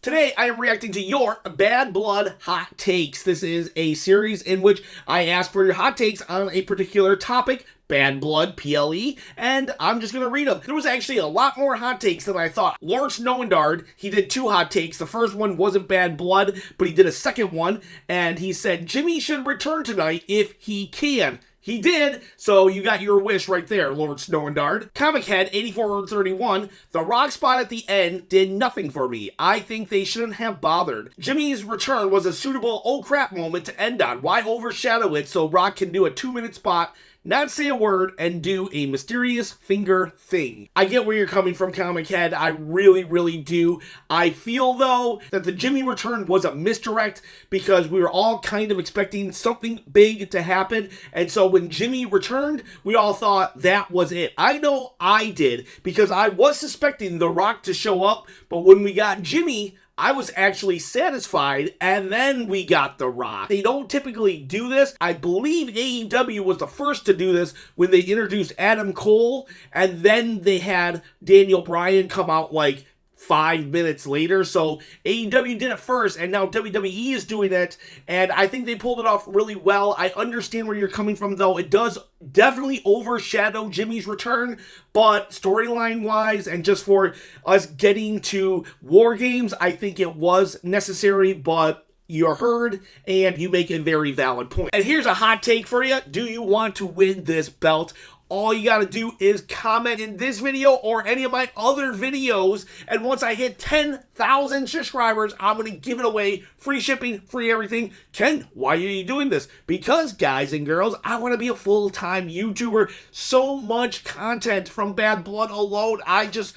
Today, I am reacting to your Bad Blood Hot Takes. This is a series in which I ask for your hot takes on a particular topic, Bad Blood, PLE, and I'm just going to read them. There was actually a lot more hot takes than I thought. Lawrence Noendard, he did 2 hot takes. The first one wasn't Bad Blood, but he did a second one, and he said Jimmy should return tonight if he can. He did, so you got your wish right there, Lawrence Noendard. Comic Head 8431, the rock spot at the end did nothing for me. I think they shouldn't have bothered. Jimmy's return was a suitable oh crap moment to end on. Why overshadow it so Rock can do a 2-minute spot, not say a word, and do a mysterious finger thing? I get where you're coming from, Comic Head. I really, really do. I feel, though, that the Jimmy return was a misdirect because we were all kind of expecting something big to happen. And so when Jimmy returned, we all thought that was it. I know I did because I was suspecting The Rock to show up, but when we got Jimmy, I was actually satisfied, and then we got The Rock. They don't typically do this. I believe AEW was the first to do this when they introduced Adam Cole, and then they had Daniel Bryan come out like 5 minutes later. So AEW did it first, and now WWE is doing it, and I think they pulled it off really well. I understand where you're coming from, though. It does definitely overshadow Jimmy's return, but storyline-wise and just for us getting to War Games, I think it was necessary, but you're heard, and you make a very valid point. And here's a hot take for you. Do you want to win this belt? All you gotta do is comment in this video or any of my other videos, and once I hit 10,000 subscribers, I'm gonna give it away. Free shipping, free everything. Ken, why are you doing this? Because, guys and girls, I want to be a full-time YouTuber. So much content from Bad Blood alone. I just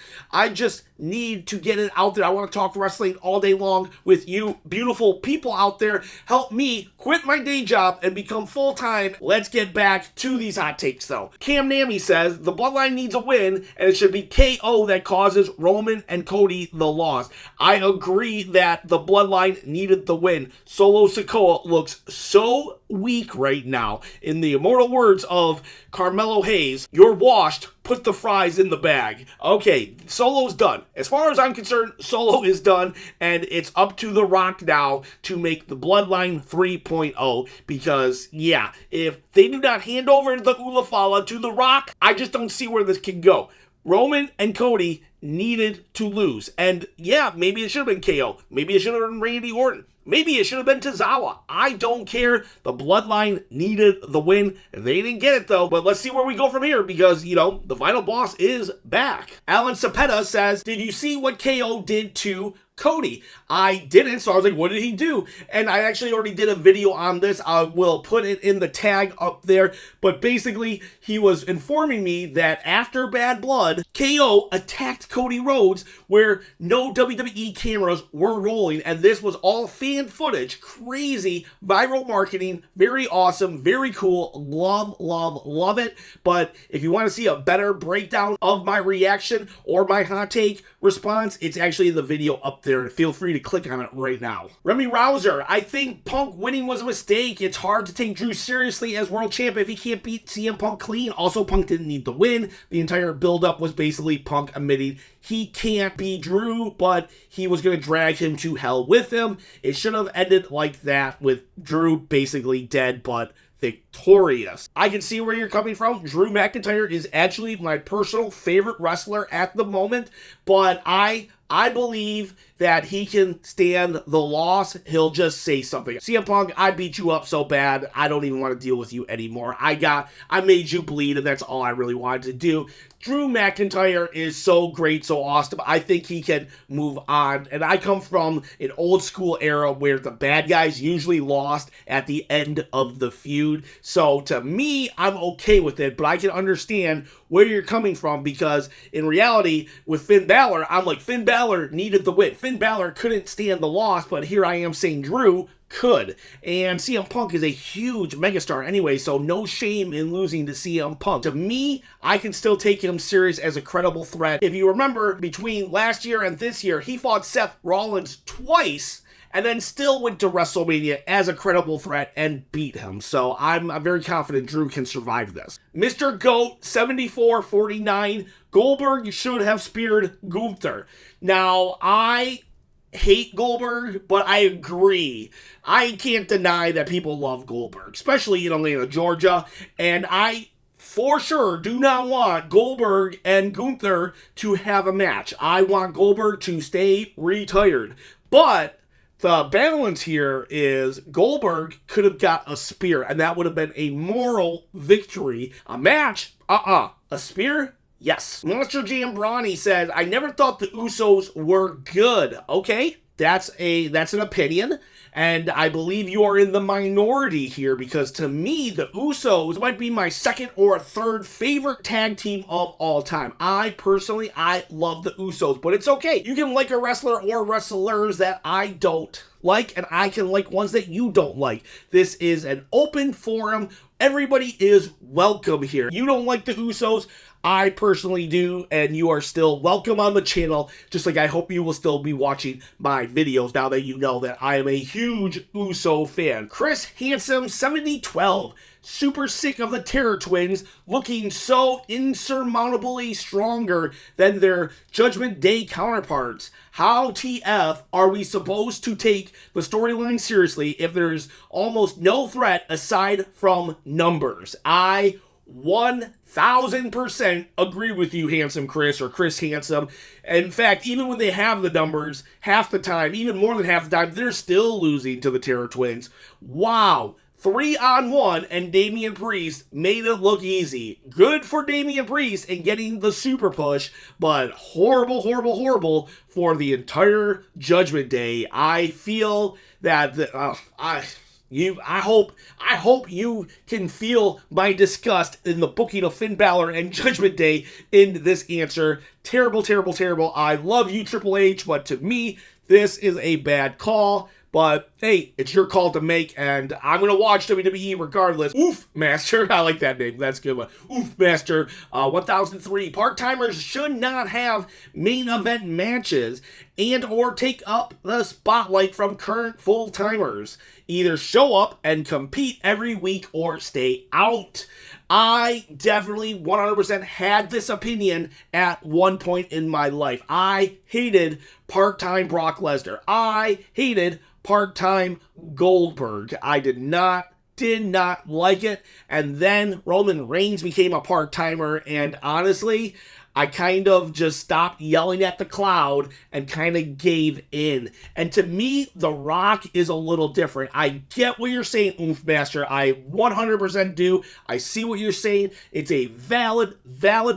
need to get it out there. I want to talk wrestling all day long with you beautiful people out there. Help me quit my day job and become full-time. Let's get back to these hot takes, though. Cam Nami says the Bloodline needs a win, and it should be KO that causes Roman and Cody the loss. I agree that the Bloodline needed the win. Solo Sikoa looks so weak right now. In the immortal words of Carmelo Hayes, you're washed, put the fries in the bag. Okay, Solo's done. As far as I'm concerned, Solo is done, and it's up to The Rock now to make the Bloodline 3.0, because, yeah, if they do not hand over the Ulafala to The Rock, I just don't see where this can go. Roman and Cody needed to lose. And yeah, maybe it should have been KO. Maybe it should have been Randy Orton. Maybe it should have been Tozawa. I don't care. The Bloodline needed the win. They didn't get it, though. But let's see where we go from here because, you know, the final boss is back. Alan Cepeda says, did you see what KO did to Cody? I didn't, so I was like, what did he do? And I actually already did a video on this. I will put it in the tag up there. But basically, he was informing me that after Bad Blood, KO attacked Cody Rhodes where no WWE cameras were rolling. And this was all fan footage. Crazy viral marketing. Very awesome. Very cool. Love, love, love it. But if you want to see a better breakdown of my reaction or my hot take response, it's actually the video up there. Feel free to click on it right now. Remy Rouser, I think Punk winning was a mistake. It's hard to take Drew seriously as world champ if he can't beat CM Punk clean. Also, Punk didn't need the win. The entire build-up was basically Punk admitting he can't beat Drew, but he was going to drag him to hell with him. It should have ended like that with Drew basically dead, but victorious. I can see where you're coming from. Drew McIntyre is actually my personal favorite wrestler at the moment, but I believe that he can stand the loss. He'll just say something. CM Punk, I beat you up so bad, I don't even want to deal with you anymore. I made you bleed, and that's all I really wanted to do. Drew McIntyre is so great, so awesome. I think he can move on. And I come from an old school era where the bad guys usually lost at the end of the feud. So to me, I'm okay with it, but I can understand where you're coming from because in reality, with Finn Balor, I'm like, Finn Balor needed the win. Finn Balor couldn't stand the loss, but here I am saying Drew could. And CM Punk is a huge megastar anyway, so no shame in losing to CM Punk. To me, I can still take him serious as a credible threat. If you remember, between last year and this year, he fought Seth Rollins twice and then still went to WrestleMania as a credible threat and beat him. So I'm very confident Drew can survive this. Mr. GOAT, 74-49, Goldberg should have speared Gunther. Now, I hate Goldberg, but I agree. I can't deny that people love Goldberg, especially in Atlanta, Georgia, and I for sure do not want Goldberg and Gunther to have a match. I want Goldberg to stay retired. But the balance here is Goldberg could have got a spear, and that would have been a moral victory. A match? A spear? Yes. Monster Jam Brawny said, I never thought the Usos were good. Okay, that's an opinion. And I believe you are in the minority here, because to me, the Usos might be my second or third favorite tag team of all time. I love the Usos, but it's okay. You can like a wrestler or wrestlers that I don't like, and I can like ones that you don't like. This is an open forum. Everybody is welcome here. You don't like the Usos, I personally do, and you are still welcome on the channel, just like I hope you will still be watching my videos now that you know that I am a huge Uso fan. Chris Handsome 7012, super sick of the Terror Twins looking so insurmountably stronger than their Judgment Day counterparts. How TF are we supposed to take the storyline seriously if there's almost no threat aside from numbers? I 1000% agree with you, Handsome Chris, or Chris Handsome. In fact, even when they have the numbers, half the time, even more than half the time, they're still losing to the Terror Twins. Wow. 3-on-1, and Damian Priest made it look easy. Good for Damian Priest in getting the super push, but horrible, horrible, horrible for the entire Judgment Day. I feel that I hope you can feel my disgust in the booking of Finn Balor and Judgment Day in this answer. Terrible, terrible, terrible. I love you, Triple H, but to me, this is a bad call. But hey, it's your call to make, and I'm going to watch WWE regardless. Oof, Master. I like that name. That's a good one. Oof, Master. 1003. Part-timers should not have main event matches and or take up the spotlight from current full-timers. Either show up and compete every week or stay out. I definitely 100% had this opinion at one point in my life. I hated part-time Brock Lesnar. I hated part-time Goldberg. I did not like it. And then Roman Reigns became a part-timer, and honestly, I kind of just stopped yelling at the cloud and kind of gave in. And to me, The Rock is a little different. I get what you're saying, Oomph Master. I 100% do. I see what you're saying. It's a valid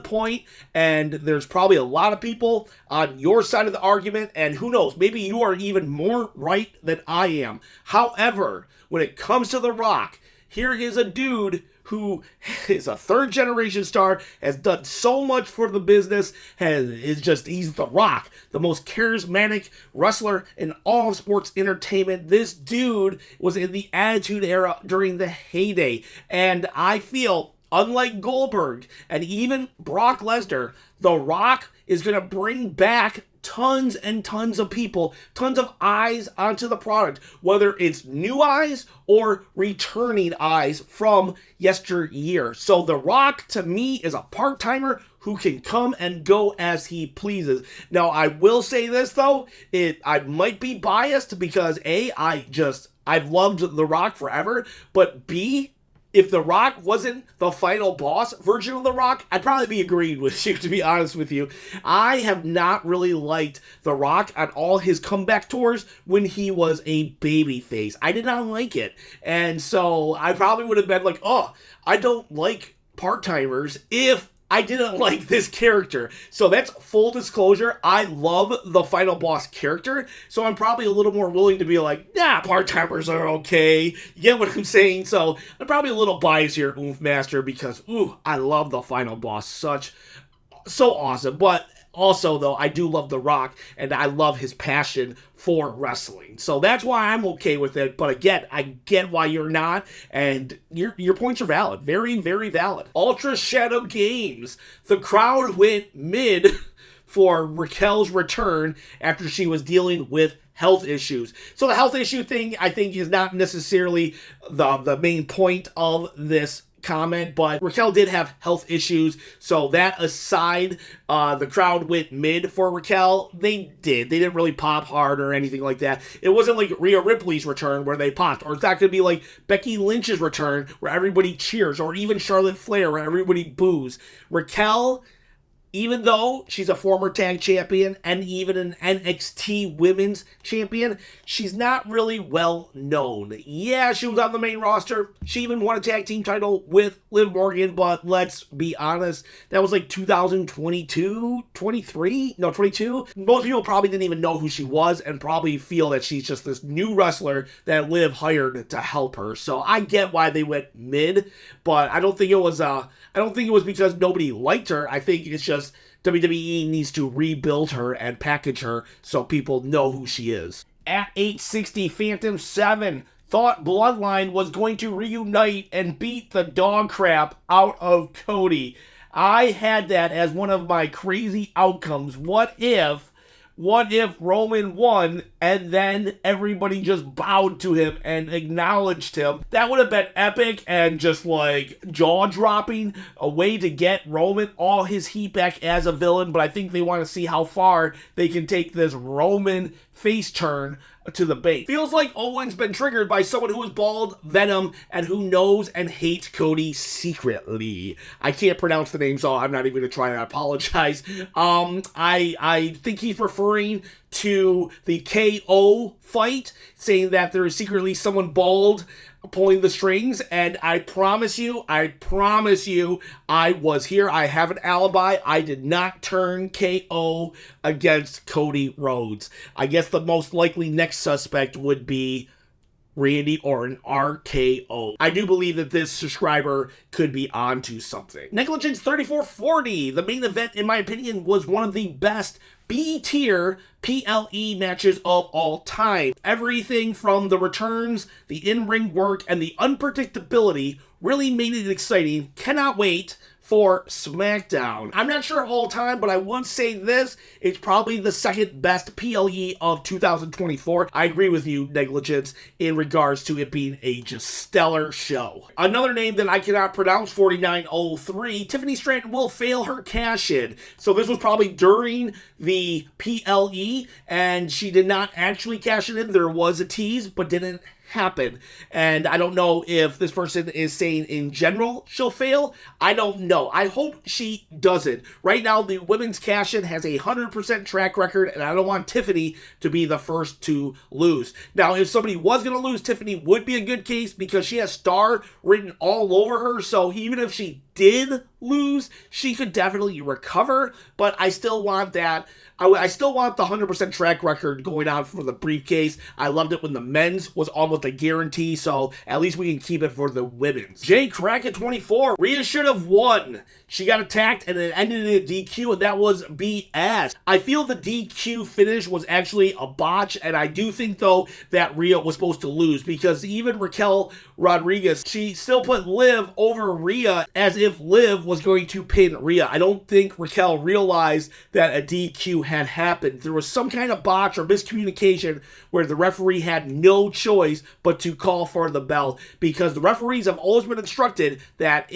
point. And there's probably a lot of people on your side of the argument. And who knows, maybe you are even more right than I am. However, when it comes to The Rock, here is a dude who is a third-generation star, has done so much for the business, he's The Rock, the most charismatic wrestler in all of sports entertainment. This dude was in the Attitude Era during the heyday, and I feel, unlike Goldberg and even Brock Lesnar, The Rock is going to bring back tons and tons of people, tons of eyes onto the product, whether it's new eyes or returning eyes from yesteryear. So The Rock, to me, is a part-timer who can come and go as he pleases. Now, I will say this, though. I might be biased because, A, I've loved The Rock forever, but B, if The Rock wasn't the final boss version of The Rock, I'd probably be agreeing with you, to be honest with you. I have not really liked The Rock on all his comeback tours when he was a babyface. I did not like it. And so I probably would have been like, oh, I don't like part-timers if I didn't like this character. So that's full disclosure. I love the final boss character, so I'm probably a little more willing to be like, nah, part-timers are okay. You get what I'm saying? So I'm probably a little biased here, Oomph Master, because, I love the final boss. So awesome. But also, though, I do love The Rock, and I love his passion for wrestling. So that's why I'm okay with it. But again, I get why you're not, and your points are valid. Very, very valid. Ultra Shadow Games. The crowd went mid for Raquel's return after she was dealing with health issues. So the health issue thing, I think, is not necessarily the main point of this comment, but Raquel did have health issues, so that aside, the crowd went mid for Raquel. They didn't really pop hard or anything like that. It wasn't like Rhea Ripley's return where they popped, or it's not going to be like Becky Lynch's return where everybody cheers, or even Charlotte Flair where everybody boos. Raquel, even though she's a former tag champion and even an NXT women's champion, she's not really well known. Yeah, she was on the main roster. She even won a tag team title with Liv Morgan, but let's be honest, that was like 2022, 23? No, 22? Most people probably didn't even know who she was and probably feel that she's just this new wrestler that Liv hired to help her. So I get why they went mid, but I don't think it was because nobody liked her. I think it's just WWE needs to rebuild her and package her so people know who she is. At 860, Phantom 7 thought Bloodline was going to reunite and beat the dog crap out of Cody. I had that as one of my crazy outcomes. What if Roman won and then everybody just bowed to him and acknowledged him? That would have been epic and just like jaw-dropping, a way to get Roman all his heat back as a villain, but I think they want to see how far they can take this Roman face turn to the bait. Feels like Owen's been triggered by someone who is bald, Venom, and who knows and hates Cody secretly. I can't pronounce the name, so I'm not even going to try and apologize. I think he's referring to the KO fight, saying that there is secretly someone bald pulling the strings, and I promise you, I was here. I have an alibi. I did not turn KO against Cody Rhodes. I guess the most likely next suspect would be Randy Orton, RKO. I do believe that this subscriber could be onto something. Negligence 3440. The main event, in my opinion, was one of the best B-tier PLE matches of all time. Everything from the returns, the in-ring work, and the unpredictability really made it exciting. Cannot wait for SmackDown. I'm not sure all time, but I would say this, it's probably the second best PLE of 2024. I agree with you, Negligence, in regards to it being a just stellar show. Another name that I cannot pronounce, 4903, Tiffany Stratton will fail her cash-in. So this was probably during the PLE, and she did not actually cash it in. There was a tease, but didn't happen. And I don't know if this person is saying in general she'll fail. I don't know. I hope she doesn't. Right now, the women's cash-in has a 100% track record, and I don't want Tiffany to be the first to lose. Now, if somebody was going to lose, Tiffany would be a good case because she has star written all over her, so even if she did lose, she could definitely recover, but I still want that. I still want the 100% track record going on for the briefcase. I loved it when the men's was almost a guarantee, so at least we can keep it for the women's. Jay Crack at 24. Rhea should have won. She got attacked and it ended in a DQ, and that was BS. I feel the DQ finish was actually a botch, and I do think, though, that Rhea was supposed to lose because even Raquel Rodriguez, she still put Liv over Rhea as if Liv was going to pin Rhea. I don't think Raquel realized that a DQ had happened. There was some kind of botch or miscommunication where the referee had no choice but to call for the bell, because the referees have always been instructed that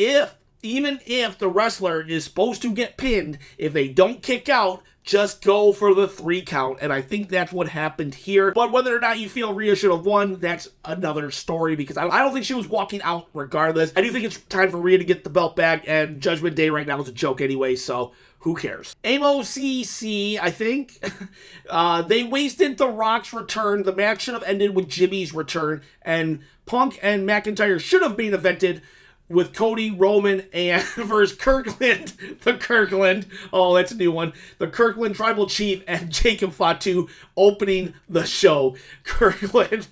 even if the wrestler is supposed to get pinned, if they don't kick out, just go for the 3 count, and I think that's what happened here. But whether or not you feel Rhea should have won, that's another story, because I don't think she was walking out regardless. I do think it's time for Rhea to get the belt back, and Judgment Day right now is a joke anyway, so who cares? AMOCC, I think. They wasted The Rock's return. The match should have ended with Jimmy's return, and Punk and McIntyre should have main evented with Cody, Roman, and versus Kirkland, the Kirkland, oh, that's a new one, the Kirkland Tribal Chief and Jacob Fatu opening the show. Kirkland,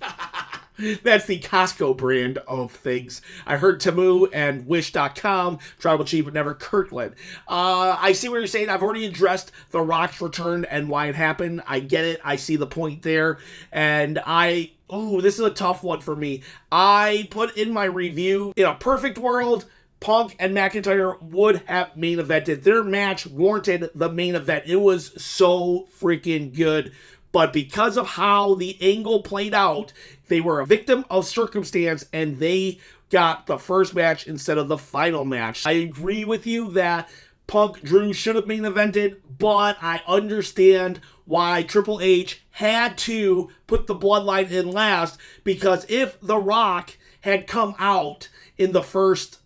that's the Costco brand of things. I heard Tamu and Wish.com, Tribal Chief, but never Kirkland. I see what you're saying. I've already addressed The Rock's return and why it happened. I get it. I see the point there. And this is a tough one for me. I put in my review, in a perfect world, Punk and McIntyre would have main evented. Their match warranted the main event. It was so freaking good. But because of how the angle played out, they were a victim of circumstance, and they got the first match instead of the final match. I agree with you that Punk Drew should have main evented, but I understand why Triple H had to put the Bloodline in last, because if The Rock had come out in the first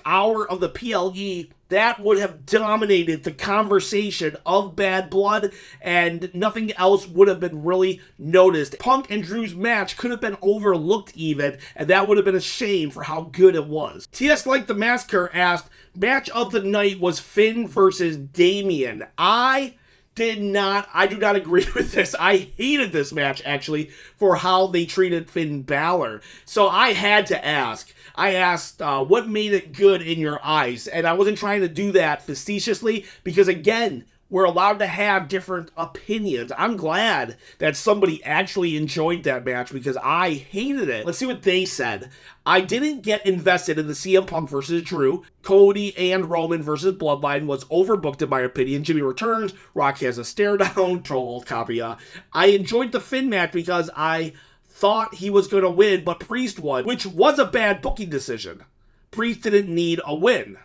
hour of the PLE, that would have dominated the conversation of Bad Blood, and nothing else would have been really noticed. Punk and Drew's match could have been overlooked even, and that would have been a shame for how good it was. TS Like the Massacre asked, match of the night was Finn versus Damian. I do not agree with this. I hated this match, actually, for how they treated Finn Balor. So I had to ask. I asked, what made it good in your eyes? And I wasn't trying to do that facetiously, because, again, we're allowed to have different opinions. I'm glad that somebody actually enjoyed that match, because I hated it. Let's see what they said. I didn't get invested in the CM Punk versus Drew. Cody and Roman versus Bloodline was overbooked in my opinion. Jimmy returns. Rock has a stare down. Troll copy. I enjoyed the Finn match because I thought he was going to win, but Priest won, which was a bad booking decision. Priest didn't need a win.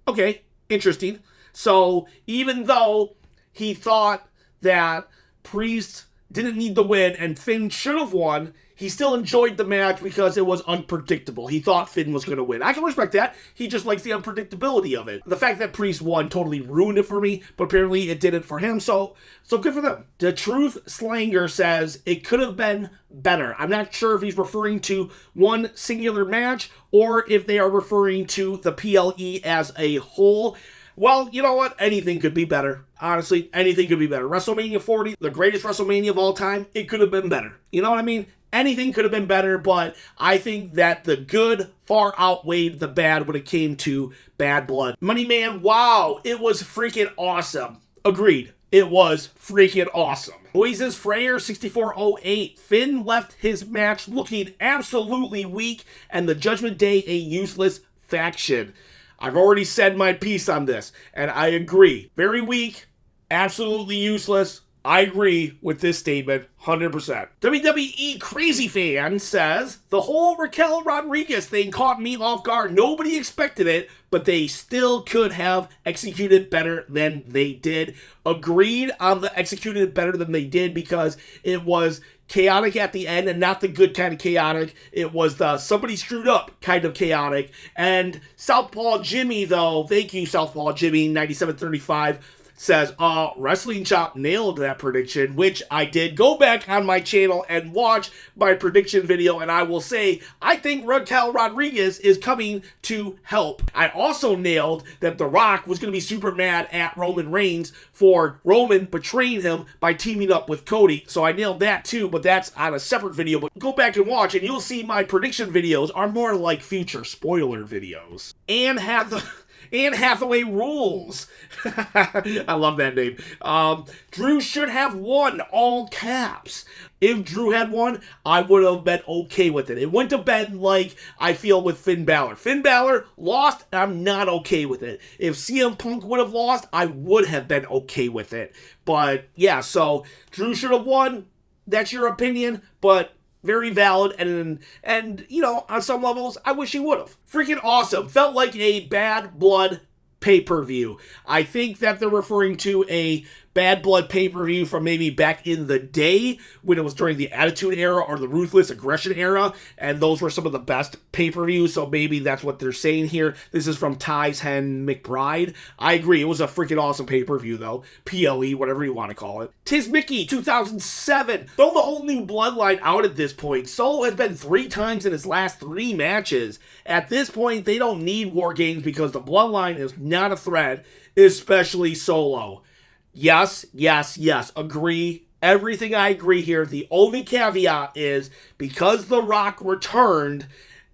Okay, interesting. So even though he thought that Priest didn't need the win and Finn should have won, he still enjoyed the match because it was unpredictable. He thought Finn was going to win. I can respect that. He just likes the unpredictability of it. The fact that Priest won totally ruined it for me, but apparently it didn't for him, so good for them. The Truth Slanger says it could have been better. I'm not sure if he's referring to one singular match or if they are referring to the PLE as a whole. Well, you know what? Anything could be better. Honestly, anything could be better. WrestleMania 40, the greatest WrestleMania of all time, it could have been better. You know what I mean? Anything could have been better, but I think that the good far outweighed the bad when it came to Bad Blood. Money Man, wow, it was freaking awesome. Agreed. It was freaking awesome. Moises Freyer 6408. Finn left his match looking absolutely weak, and the Judgment Day a useless faction. I've already said my piece on this, and I agree. Very weak, absolutely useless. I agree with this statement, 100%. WWE Crazy Fan says, the whole Raquel Rodriguez thing caught me off guard. Nobody expected it, but they still could have executed better than they did. Agreed on the executed better than they did, because it was chaotic at the end, and not the good kind of chaotic. It was the somebody screwed up kind of chaotic. And Southpaw Jimmy, though, thank you, Southpaw Jimmy, 9735, says, Wrestling Chop nailed that prediction, which I did. Go back on my channel and watch my prediction video, and I will say, I think Raquel Rodriguez is coming to help. I also nailed that The Rock was going to be super mad at Roman Reigns for Roman betraying him by teaming up with Cody. So I nailed that too, but that's on a separate video. But go back and watch, and you'll see my prediction videos are more like future spoiler videos. And Anne Hathaway rules. I love that name. Drew should have won, all caps. If Drew had won, I would have been okay with it. It wouldn't have been like I feel with Finn Balor. Finn Balor lost, and I'm not okay with it. If CM Punk would have lost, I would have been okay with it. But yeah, so Drew should have won. That's your opinion, but very valid, and you know, on some levels, I wish he would have. Freaking awesome. Felt like a Bad Blood pay-per-view. I think that they're referring to a Bad Blood pay-per-view from maybe back in the day when it was during the Attitude Era or the Ruthless Aggression Era, and those were some of the best pay-per-views, so maybe that's what they're saying here. This is from Ty's Hen McBride. I agree, it was a freaking awesome pay-per-view, though. PLE, whatever you want to call it. Tis Mickey, 2007. Throw the whole new Bloodline out at this point. Solo has been 3 times in his last 3 matches. At this point, they don't need War Games because the Bloodline is not a threat, especially Solo. Yes, yes, yes. Agree. Everything I agree here. The only caveat is because The Rock returned,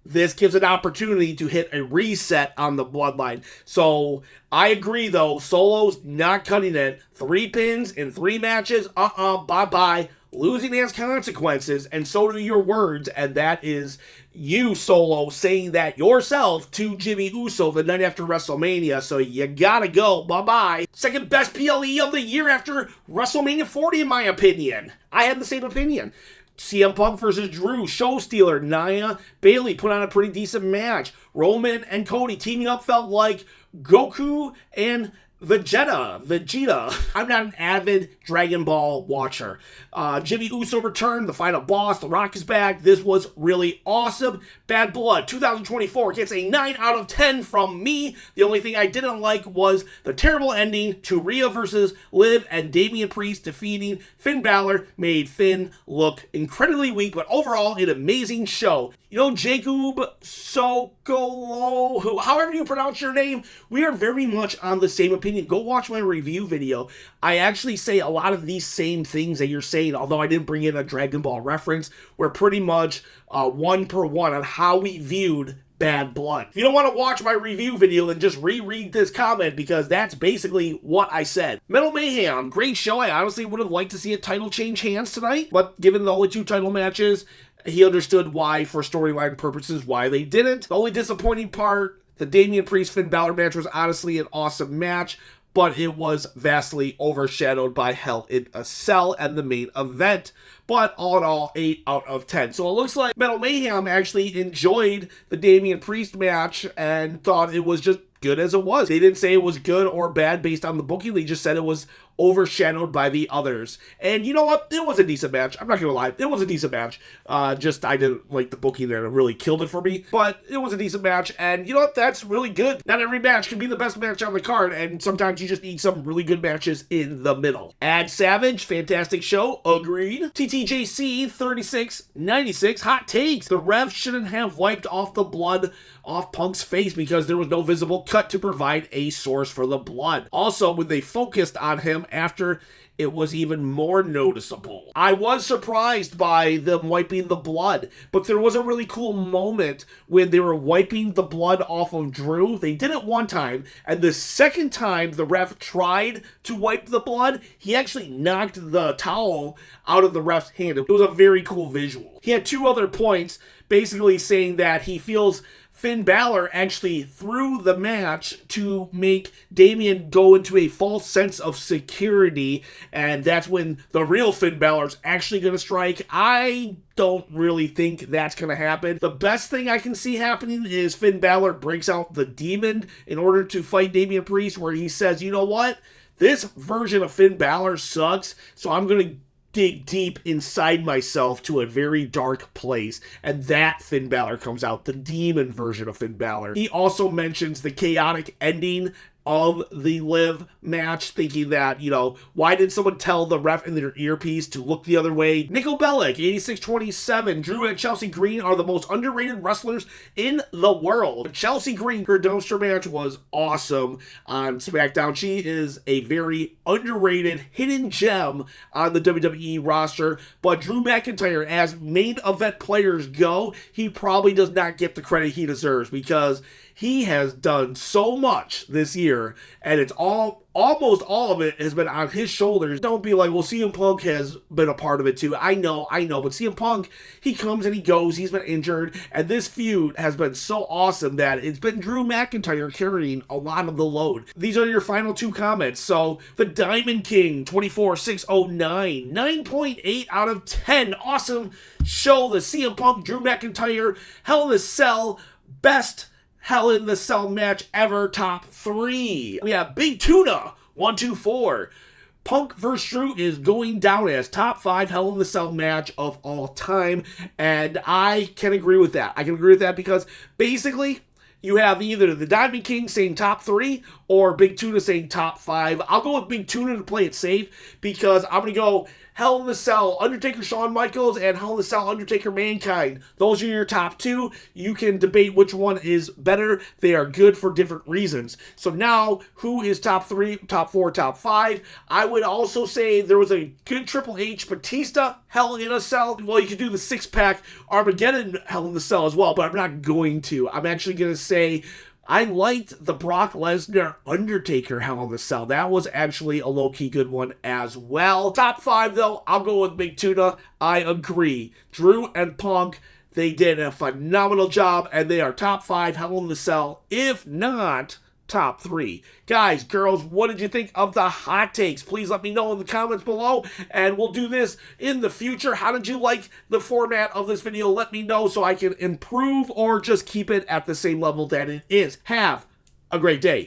this gives an opportunity to hit a reset on the Bloodline. So I agree, though. Solo's not cutting it. 3 pins in 3 matches. Bye-bye. losing has consequences, and so do your words, and that is you, Solo, saying that yourself to Jimmy Uso the night after WrestleMania, so you gotta go, bye-bye. Second best PLE of the year after WrestleMania 40, in my opinion. I had the same opinion. CM Punk versus Drew, show stealer, Nia, Bayley put on a pretty decent match. Roman and Cody teaming up felt like Goku and Vegeta. I'm not an avid Dragon Ball watcher. Jimmy Uso returned, the final boss, The Rock is back. This was really awesome. Bad Blood 2024 gets a 9 out of 10 from me. The only thing I didn't like was the terrible ending to Rhea versus Liv, and Damian Priest defeating Finn Balor made Finn look incredibly weak, but overall an amazing show. You know, Jacob Sokolo, however you pronounce your name, we are very much on the same opinion. Go watch my review video. I actually say a lot of these same things that you're saying, although I didn't bring in a Dragon Ball reference. We're pretty much one per one on how we viewed Bad Blood. If you don't want to watch my review video, then just reread this comment, because that's basically what I said. Metal Mayhem, great show. I honestly would have liked to see a title change hands tonight, but given the only 2 title matches, he understood why, for storyline purposes, why they didn't. The only disappointing part, the Damian Priest-Finn Balor match was honestly an awesome match, but it was vastly overshadowed by Hell in a Cell and the main event. But all in all, 8 out of 10. So it looks like Metal Mayhem actually enjoyed the Damian Priest match and thought it was just good as it was. They didn't say it was good or bad based on the booking. They just said it was overshadowed by the others. And you know what? It was a decent match. I'm not gonna lie. It was a decent match. I didn't like the booking there. It really killed it for me. But it was a decent match. And you know what? That's really good. Not every match can be the best match on the card. And sometimes you just need some really good matches in the middle. Ad Savage, fantastic show. Agreed. TTJC 3696, hot takes. The ref shouldn't have wiped off the blood off Punk's face because there was no visible cut to provide a source for the blood. Also, when they focused on him after, it was even more noticeable. I was surprised by them wiping the blood, but there was a really cool moment when they were wiping the blood off of Drew. They did it one time, and the second time the ref tried to wipe the blood, he actually knocked the towel out of the ref's hand. It was a very cool visual. He had 2 other points, basically saying that he feels Finn Balor actually threw the match to make Damian go into a false sense of security, and that's when the real Finn Balor's actually going to strike. I don't really think that's going to happen. The best thing I can see happening is Finn Balor breaks out the demon in order to fight Damian Priest, where he says, you know what? This version of Finn Balor sucks, so I'm going to dig deep inside myself to a very dark place, and that Finn Balor comes out, the demon version of Finn Balor. He also mentions the chaotic ending of the Liv match, thinking that, you know, why did someone tell the ref in their earpiece to look the other way? Nickel Bellic, 8627, Drew and Chelsea Green are the most underrated wrestlers in the world. Chelsea Green, her dumpster match was awesome on SmackDown. She is a very underrated hidden gem on the WWE roster, but Drew McIntyre, as main event players go, he probably does not get the credit he deserves, because he has done so much this year, and it's almost all of it has been on his shoulders. Don't be like, well, CM Punk has been a part of it too. I know, but CM Punk, he comes and he goes, he's been injured, and this feud has been so awesome that it's been Drew McIntyre carrying a lot of the load. These are your final 2 comments. So, the Diamond King, 24609, 9.8 out of 10. Awesome show. The CM Punk, Drew McIntyre, Hell in a Cell, best Hell in the Cell match ever, top 3. We have Big Tuna, 124. Punk vs. Drew is going down as top 5 Hell in the Cell match of all time, and I can agree with that. I can agree with that because basically you have either the Diamond King saying top 3 or Big Tuna saying top 5. I'll go with Big Tuna to play it safe because I'm going to go Hell in the Cell, Undertaker Shawn Michaels, and Hell in the Cell, Undertaker Mankind. Those are your top 2. You can debate which one is better. They are good for different reasons. So now, who is top 3, top 4, top 5? I would also say there was a good Triple H Batista Hell in a Cell. Well, you could do the 6-pack Armageddon Hell in the Cell as well, but I'm not going to. I'm actually going to say I liked the Brock Lesnar Undertaker Hell in a Cell. That was actually a low-key good one as well. Top 5, though, I'll go with Big Tuna. I agree. Drew and Punk, they did a phenomenal job, and they are top 5 Hell in a Cell, if not top 3. Guys, girls, what did you think of the hot takes? Please let me know in the comments below, and we'll do this in the future. How did you like the format of this video? Let me know so I can improve or just keep it at the same level that it is. Have a great day.